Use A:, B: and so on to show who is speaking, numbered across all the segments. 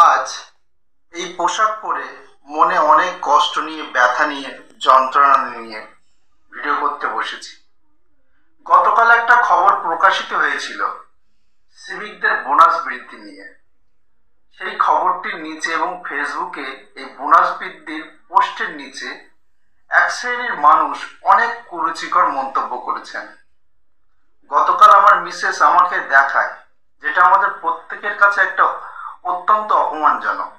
A: আজ এই পোশাক পরে মনে অনেক কষ্ট নিয়ে, ব্যথা নিয়ে, যন্ত্রণা নিয়ে ভিডিও করতে বসেছি। গতকাল একটা খবর প্রকাশিত হয়েছিল সিভিকদের বোনাস বৃদ্ধি নিয়ে। সেই খবরটির নিচে এবং ফেসবুকে এই বোনাস বৃদ্ধির পোস্টের নিচে এক শ্রেণীর মানুষ অনেক কুরুচিকর মন্তব্য করেছেন। গতকাল আমার মিসেস আমাকে দেখায়, যেটা আমাদের প্রত্যেকের কাছে একটা অত্যন্ত অপমানজনক।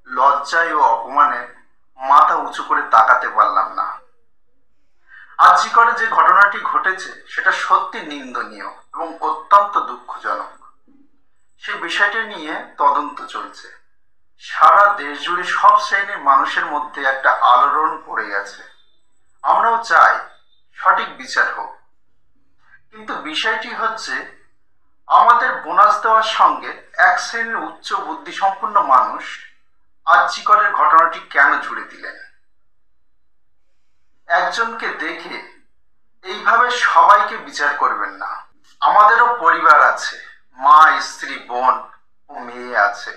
A: লজ্জায় ও অপমানে মাথা উঁচু করে তাকাতে পারলাম না। আর্জিকরে যে ঘটনাটি ঘটেছে সেটা সত্যি নিন্দনীয় এবং অত্যন্ত দুঃখজনক। সে বিষয়টি নিয়ে তদন্ত চলছে। সারা দেশ জুড়ে সব শ্রেণীর মানুষের মধ্যে একটা আলোড়ন পড়ে গেছে। আমরাও চাই সঠিক বিচার হোক, কিন্তু বিষয়টি হচ্ছে আমাদের বোনাস দেওয়ার সঙ্গে এক শ্রেণীর উচ্চ বুদ্ধিসম্পন্ন মানুষ আর্জিকরের ঘটনাটি কেন জুড়ে দিলেন? একজনকে দেখে এইভাবে সবাইকে বিচার করবেন না। আমাদেরও পরিবার আছে, মা, স্ত্রী, বোন ও মেয়ে আছে।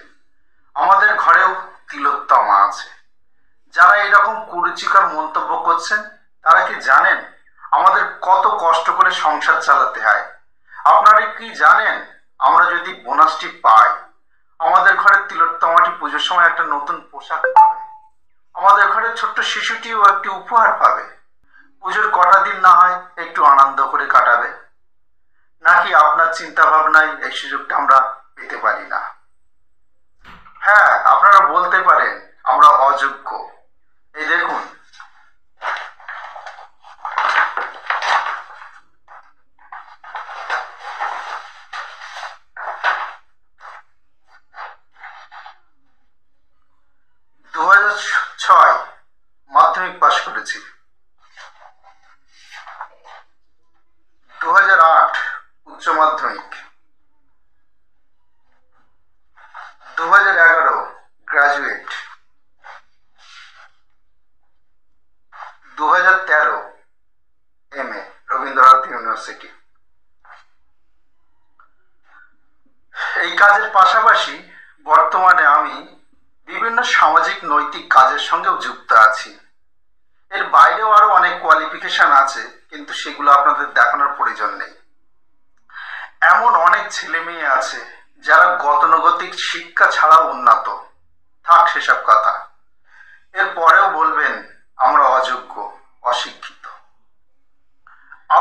A: আমাদের ঘরেও তিলোত্তমা আছে। যারা এরকম কুরুচিকর মন্তব্য করছেন তারা কি জানেন আমাদের কত কষ্ট করে সংসার চালাতে হয়? আপনারা কি জানেন আমরা যদি বোনাসটি পাই, আমাদের ঘরের তিলোত্তমাটি পুজোর সময় একটা নতুন পোশাক পাবে, আমাদের ঘরের ছোট্ট শিশুটিও একটি উপহার পাবে, পুজোর কটা দিন না হয় একটু আনন্দ করে কাটাবে? নাকি আপনার চিন্তা ভাবনায় এই সুযোগটা আমরা পেতে পারি না? হ্যাঁ, আপনারা বলতে পারেন আমরা অযোগ্য। এই দেখুন, মাধ্যমিক পাশ করেছি। 2008 উচ্চ মাধ্যমিক, 2011 গ্রাজুয়েট, 2013 MA রবীন্দ্রনাথ ইউনিভার্সিটি। এই কাজের পাশাপাশি বর্তমানে আমি বিভিন্ন সামাজিক নৈতিক কাজের সঙ্গেও যুক্ত আছি। এর বাইরেও আরো অনেক কোয়ালিফিকেশন আছে, কিন্তু সেগুলো আপনাদের দেখানোর প্রয়োজন নেই। এমন অনেক ছেলে মেয়ে আছে যারা গতানুগতিক শিক্ষা ছাড়াও উন্নত। থাক সেসব কথা, এর পরেও বলবেন আমরা অযোগ্য, অশিক্ষিত।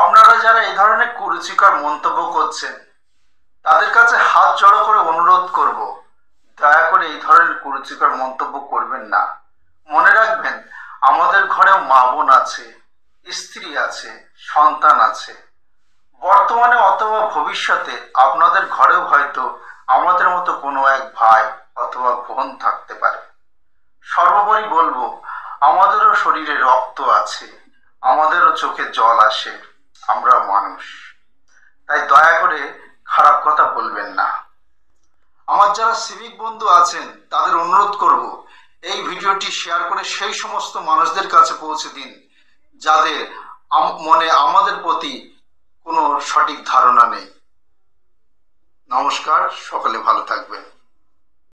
A: আপনারা যারা এই ধরনের কুরুচিকর মন্তব্য করছেন তাদের কাছে হাত জড়ো করে অনুরোধ করব, দয়া করে এই ধরনের কুরুচিকর মন্তব্য করবেন না। মনে রাখবেন আমাদের ঘরেও মা বোন আছে, স্ত্রী আছে, সন্তান আছে। বর্তমানে অথবা ভবিষ্যতে আপনাদের ঘরেও হয়তো আমাদের মতো কোনো এক ভাই অথবা বোন থাকতে পারে। সর্বোপরি বলবো, আমাদেরও শরীরে রক্ত আছে, আমাদেরও চোখে জল আসে, আমরা মানুষ। তাই দয়া করে খারাপ কথা বলবেন না। আমার যারা সিভিক বন্ধু আছেন তাদের অনুরোধ করব, এই ভিডিওটি শেয়ার করে সেই সমস্ত মানুষদের কাছে পৌঁছে দিন যাদের মনে আমাদের প্রতি কোনো সঠিক ধারণা নেই। নমস্কার, সকলে ভালো থাকবেন।